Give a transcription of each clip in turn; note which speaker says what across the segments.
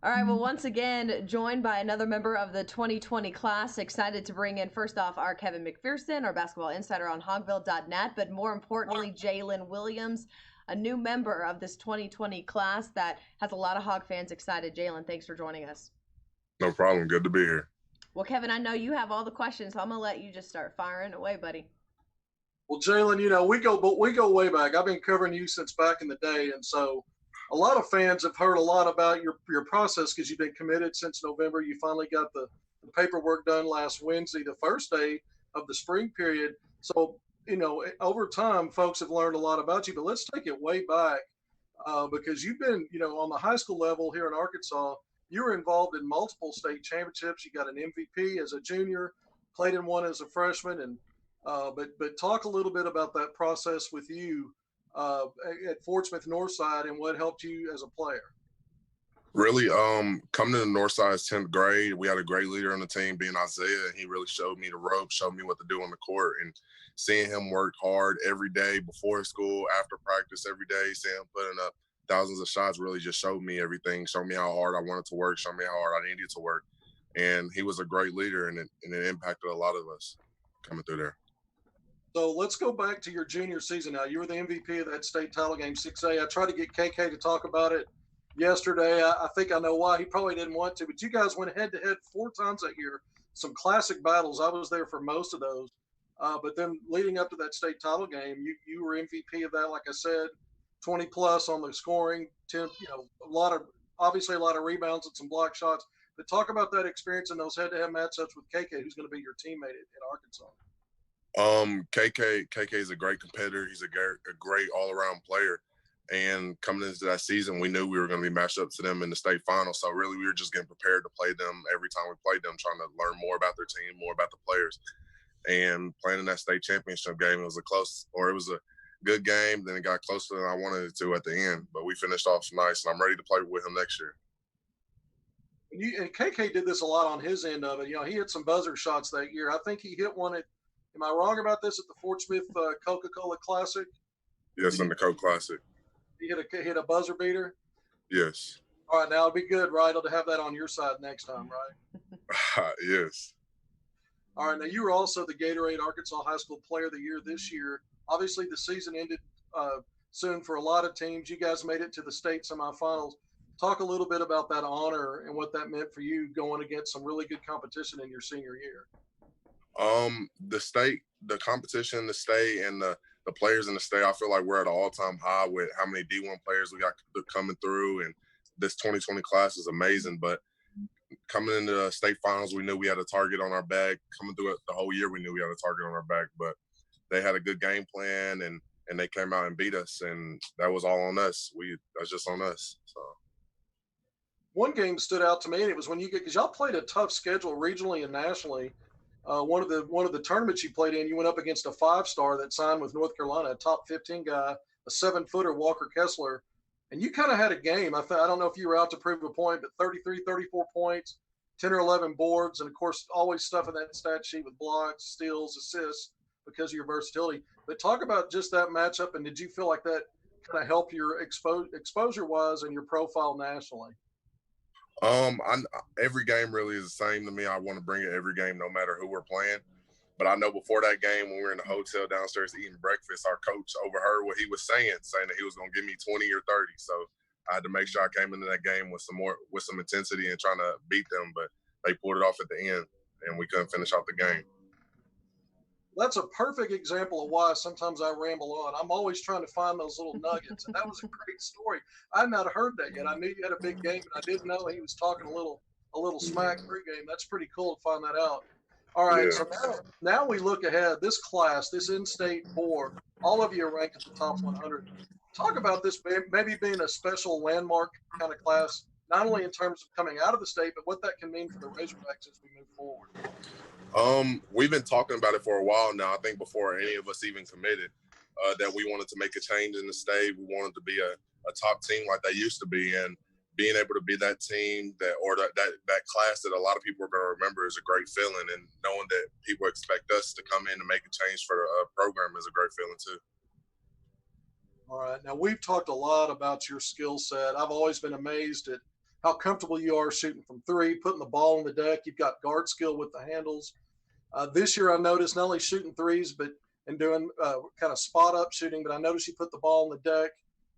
Speaker 1: All right, well, once again, joined by another member of the 2020 class. Excited to bring in, first off, our Kevin McPherson, our basketball insider on hogville.net, but more importantly, Jaylin Williams, a new member of this 2020 class that has a lot of Hog fans excited. Jaylin, thanks for joining us.
Speaker 2: No problem. Good to be here.
Speaker 1: Well, Kevin, I know you have all the questions, so I'm going to let you just start firing away, buddy.
Speaker 3: Well, Jaylin, we go way back. I've been covering you since back in the day, and so a lot of fans have heard a lot about your process because you've been committed since November. You finally got the paperwork done last Wednesday, the first day of the spring period. So over time, folks have learned a lot about you. But let's take it way back because you've been on the high school level here in Arkansas. You were involved in multiple state championships. You got an MVP as a junior, played in one as a freshman, and but talk a little bit about that process with you at Fort Smith Northside and what helped you as a player.
Speaker 2: Really, coming to the Northside's 10th grade, we had a great leader on the team, being Isaiah, and he really showed me the ropes, showed me what to do on the court, and seeing him work hard every day before school, after practice, every day, seeing him putting up thousands of shots really just showed me everything, showed me how hard I wanted to work, showed me how hard I needed to work, and he was a great leader, and it impacted a lot of us coming through there.
Speaker 3: So let's go back to your junior season now. You were the MVP of that state title game, 6A. I tried to get KK to talk about it yesterday. I think I know why. He probably didn't want to, but you guys went head-to-head 4 times that year. Some classic battles. I was there for most of those. But then leading up to that state title game, you were MVP of that, like I said, 20-plus on the scoring, 10, obviously a lot of rebounds and some block shots. But talk about that experience in those head-to-head matchups with KK, who's going to be your teammate at Arkansas.
Speaker 2: KK is a great competitor. He's a great all-around player. And coming into that season, we knew we were going to be matched up to them in the state final. So really, we were just getting prepared to play them every time we played them, trying to learn more about their team, more about the players. And playing in that state championship game, it was a good game. Then it got closer than I wanted it to at the end. But we finished off nice, and I'm ready to play with him next year.
Speaker 3: And KK did this a lot on his end of it. He hit some buzzer shots that year. I think he hit one at, am I wrong about this, at the Fort Smith Coca-Cola Classic?
Speaker 2: Yes, in the Coke Classic.
Speaker 3: He hit a buzzer beater?
Speaker 2: Yes.
Speaker 3: All right, now it'd be good, right, to have that on your side next time, right?
Speaker 2: Yes.
Speaker 3: All right, now you were also the Gatorade Arkansas High School Player of the Year this year. Obviously, the season ended soon for a lot of teams. You guys made it to the state semifinals. Talk a little bit about that honor and what that meant for you going against some really good competition in your senior year.
Speaker 2: The competition, the state, and the players in the state, I feel like we're at an all-time high with how many D1 players we got coming through, and this 2020 class is amazing. But coming into the state finals, we knew we had a target on our back. Coming through it the whole year, we knew we had a target on our back. But they had a good game plan, and they came out and beat us, and that was all on us. That's just on us. So.
Speaker 3: One game stood out to me, and it was when because y'all played a tough schedule regionally and nationally. One of the tournaments you played in, you went up against a 5-star that signed with North Carolina, a top 15 guy, a 7-footer, Walker Kessler, and you kind of had a game. I don't know if you were out to prove a point, but 33, 34 points, 10 or 11 boards, and of course always stuff in that stat sheet with blocks, steals, assists because of your versatility. But talk about just that matchup, and did you feel like that kind of helped your exposure-wise and your profile nationally?
Speaker 2: Every game really is the same to me. I want to bring it every game, no matter who we're playing. But I know before that game, when we were in the hotel downstairs eating breakfast, our coach overheard what he was saying that he was going to give me 20 or 30. So I had to make sure I came into that game with some intensity and trying to beat them. But they pulled it off at the end, and we couldn't finish off the game.
Speaker 3: That's a perfect example of why sometimes I ramble on. I'm always trying to find those little nuggets, and that was a great story. I had not heard that yet. I knew you had a big game, but I didn't know he was talking a little smack pregame. That's pretty cool to find that out. All right,
Speaker 2: Yeah.
Speaker 3: so now we look ahead. This class, this in-state 4, all of you are ranked at the top 100. Talk about this maybe being a special landmark kind of class, not only in terms of coming out of the state, but what that can mean for the Razorbacks as we move forward.
Speaker 2: We've been talking about it for a while now. I think before any of us even committed, that we wanted to make a change in the state. We wanted to be a top team like they used to be, and being able to be that team that class that a lot of people are going to remember is a great feeling. And knowing that people expect us to come in and make a change for the program is a great feeling too.
Speaker 3: All right. Now, we've talked a lot about your skill set. I've always been amazed at how comfortable you are shooting from three, putting the ball on the deck. You've got guard skill with the handles. This year, I noticed not only shooting threes, but and doing kind of spot up shooting, but I noticed you put the ball on the deck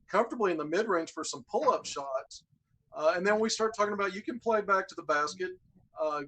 Speaker 3: comfortably in the mid range for some pull up shots. And then we start talking about you can play back to the basket.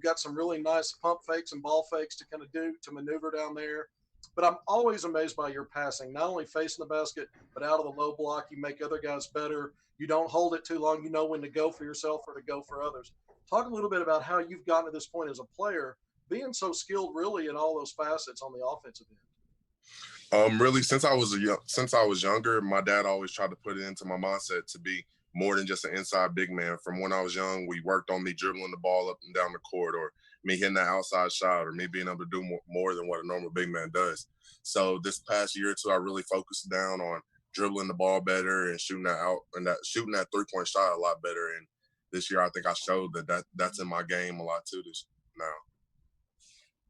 Speaker 3: Got some really nice pump fakes and ball fakes to kind of do to maneuver down there. But I'm always amazed by your passing, not only facing the basket, but out of the low block. You make other guys better. You don't hold it too long. You know when to go for yourself or to go for others. Talk a little bit about how you've gotten to this point as a player, being so skilled really in all those facets on the offensive end.
Speaker 2: Really, since I was younger, my dad always tried to put it into my mindset to be more than just an inside big man. From when I was young, we worked on me dribbling the ball up and down the court, or me hitting that outside shot, or me being able to do more than what a normal big man does. So this past year or two, I really focused down on dribbling the ball better and shooting that 3-point shot a lot better. And this year, I think I showed that's in my game a lot too. This now.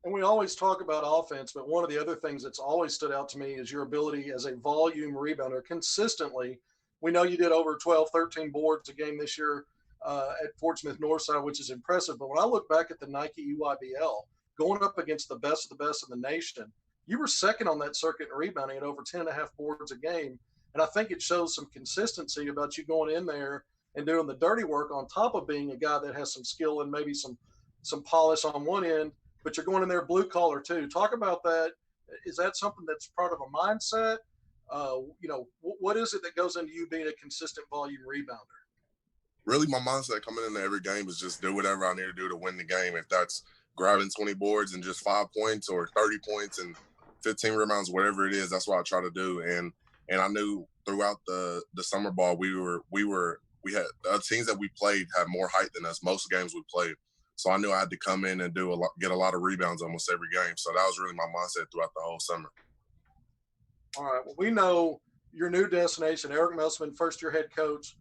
Speaker 3: And we always talk about offense, but one of the other things that's always stood out to me is your ability as a volume rebounder consistently. We know you did over 12, 13 boards a game this year at Fort Smith Northside, which is impressive. But when I look back at the Nike EYBL, going up against the best of the best in the nation, you were second on that circuit in rebounding at over 10 and a half boards a game. And I think it shows some consistency about you going in there and doing the dirty work on top of being a guy that has some skill and maybe some polish on one end, but you're going in there blue collar too. Talk about that. Is that something that's part of a mindset? What is it that goes into you being a consistent volume rebounder?
Speaker 2: Really, my mindset coming into every game is just do whatever I need to do to win the game. If that's grabbing 20 boards and just 5 points, or 30 points and 15 rebounds, whatever it is, that's what I try to do. And I knew throughout the summer ball, we had teams that we played had more height than us most games we played. So I knew I had to come in and get a lot of rebounds almost every game. So that was really my mindset throughout the whole summer.
Speaker 3: All right. Well, we know your new destination, Eric Musselman, first-year head coach.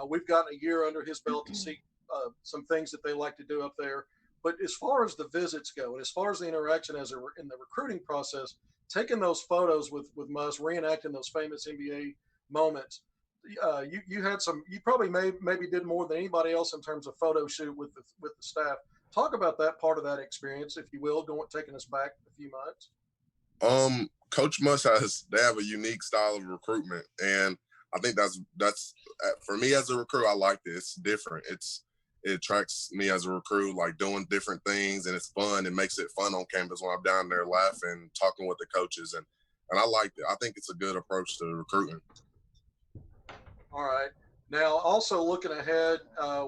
Speaker 3: We've gotten a year under his belt to see some things that they like to do up there. But as far as the visits go, and as far as the interaction in the recruiting process, taking those photos with Muss, reenacting those famous NBA moments, you had some. You probably maybe did more than anybody else in terms of photo shoot with the staff. Talk about that part of that experience, if you will, taking us back a few months.
Speaker 2: Coach Muss they have a unique style of recruitment, and I think that's for me as a recruit. I like it. It's different. It attracts me as a recruit, like doing different things, and it's fun. It makes it fun on campus when I'm down there laughing, talking with the coaches, and I like it. I think it's a good approach to recruiting.
Speaker 3: All right. Now, also looking ahead,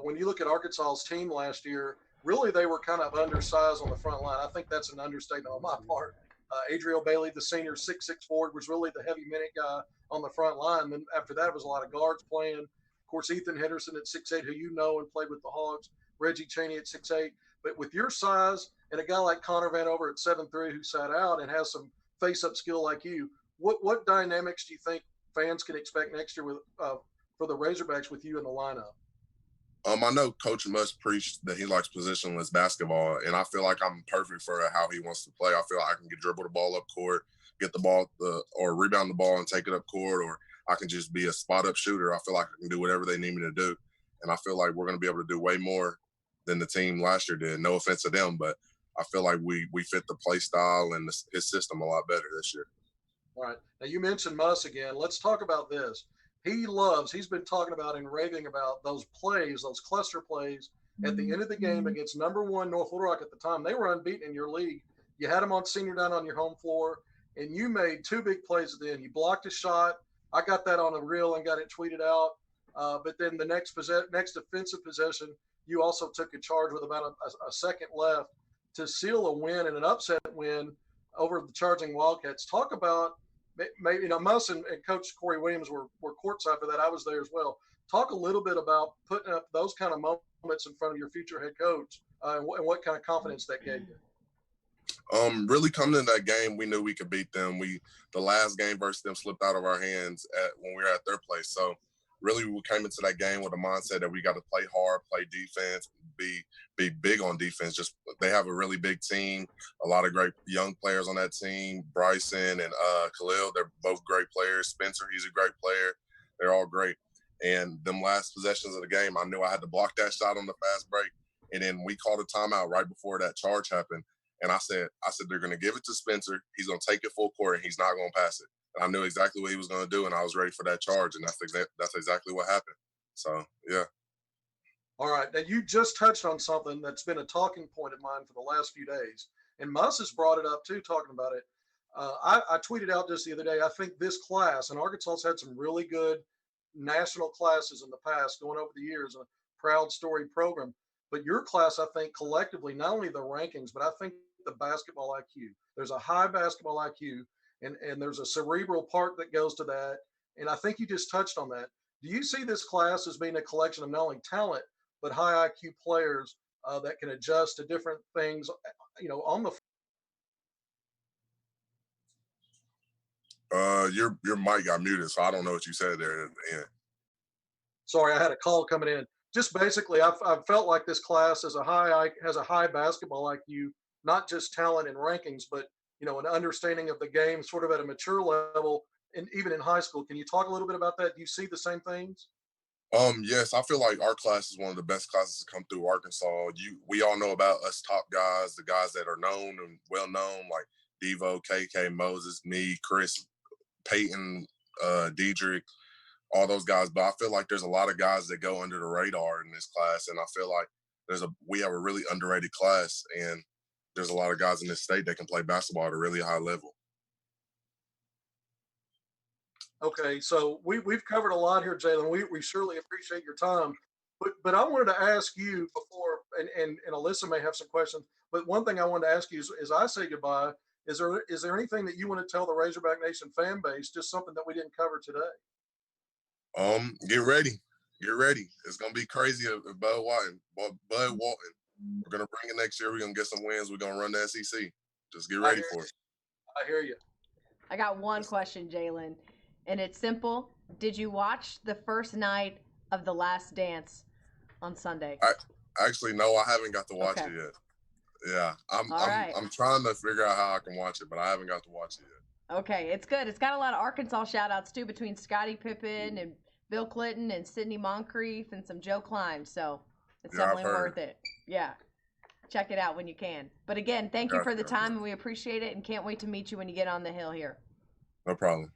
Speaker 3: when you look at Arkansas's team last year, really they were kind of undersized on the front line. I think that's an understatement on my part. Adriel Bailey, the senior 6'6" forward, was really the heavy minute guy on the front line. Then after that, it was a lot of guards playing. Of course, Ethan Henderson at 6'8", who you know and played with the Hogs. Reggie Chaney at 6'8". But with your size and a guy like Connor Vanover at 7'3", who sat out and has some face-up skill like you, what dynamics do you think fans can expect next year with for the Razorbacks with you in the lineup?
Speaker 2: I know Coach Muss preached that he likes positionless basketball, and I feel like I'm perfect for how he wants to play. I feel like I can dribble the ball up court, get the ball or rebound the ball and take it up court, or I can just be a spot up shooter. I feel like I can do whatever they need me to do, and I feel like we're going to be able to do way more than the team last year did. No offense to them, but I feel like we fit the play style and his system a lot better this year.
Speaker 3: All right. Now, you mentioned Muss again. Let's talk about this. He's been talking about and raving about those plays, those cluster plays at the end of the game against number one North Little Rock at the time. They were unbeaten in your league. You had them on senior down on your home floor, and you made two big plays at the end. You blocked a shot. I got that on a reel and got it tweeted out. But then the next defensive possession, you also took a charge with about a second left to seal a win and an upset win over the Charging Wildcats. Talk about maybe, Muss and Coach Corey Williams were courtside for that. I was there as well. Talk a little bit about putting up those kind of moments in front of your future head coach and what kind of confidence that gave you.
Speaker 2: Really coming into that game, we knew we could beat them. The last game versus them slipped out of our hands when we were at their place. So really we came into that game with a mindset that we got to play hard, play defense, be big on defense. Just they have a really big team, a lot of great young players on that team. Bryson and Khalil, they're both great players. Spencer, he's a great player. They're all great. And them last possessions of the game, I knew I had to block that shot on the fast break. And then we called a timeout right before that charge happened. And I said, they're going to give it to Spencer. He's going to take it full court, and he's not going to pass it. And I knew exactly what he was going to do, and I was ready for that charge. And that's exactly what happened. So, yeah.
Speaker 3: All right. Now, you just touched on something that's been a talking point of mine for the last few days. And Muss has brought it up, too, talking about it. I tweeted out just the other day, I think this class, and Arkansas has had some really good national classes in the past going over the years, a proud story program. But your class, I think, collectively, not only the rankings, but I think the basketball IQ. There's a high basketball IQ, and there's a cerebral part that goes to that. And I think you just touched on that. Do you see this class as being a collection of not only talent, but high IQ players that can adjust to different things, on the
Speaker 2: Your mic got muted, so I don't know what you said there at the end.
Speaker 3: Sorry, I had a call coming in. Just basically, I've felt like this class has a high basketball IQ, not just talent and rankings, but an understanding of the game, sort of at a mature level, and even in high school. Can you talk a little bit about that? Do you see the same things?
Speaker 2: Yes, I feel like our class is one of the best classes to come through Arkansas. We all know about us top guys, the guys that are known and well known, like Devo, KK, Moses, me, Chris, Peyton, Diedrich, all those guys. But I feel like there's a lot of guys that go under the radar in this class, and I feel like we have a really underrated class, and there's a lot of guys in this state that can play basketball at a really high level.
Speaker 3: Okay, so we've covered a lot here, Jaylin. We surely appreciate your time, but I wanted to ask you before, and Alyssa may have some questions. But one thing I wanted to ask you is, as I say goodbye, is there anything that you want to tell the Razorback Nation fan base? Just something that we didn't cover today.
Speaker 2: Get ready. It's gonna be crazy if Bud Walton. We're gonna bring it next year. We're gonna get some wins. We're gonna run the SEC. Just get ready for it.
Speaker 3: I hear you.
Speaker 1: I got one question, Jaylin, and it's simple. Did you watch the first night of The Last Dance on Sunday?
Speaker 2: Actually, no, I haven't got to watch it yet. Yeah, I'm trying to figure out how I can watch it, but I haven't got to watch it yet.
Speaker 1: Okay, it's good. It's got a lot of Arkansas shout-outs, too, between Scottie Pippen and Bill Clinton and Sidney Moncrief and some Joe Klein, so it's definitely worth it. Yeah, check it out when you can. But again, thank you for the time, and we appreciate it, and can't wait to meet you when you get on the hill here.
Speaker 2: No problem.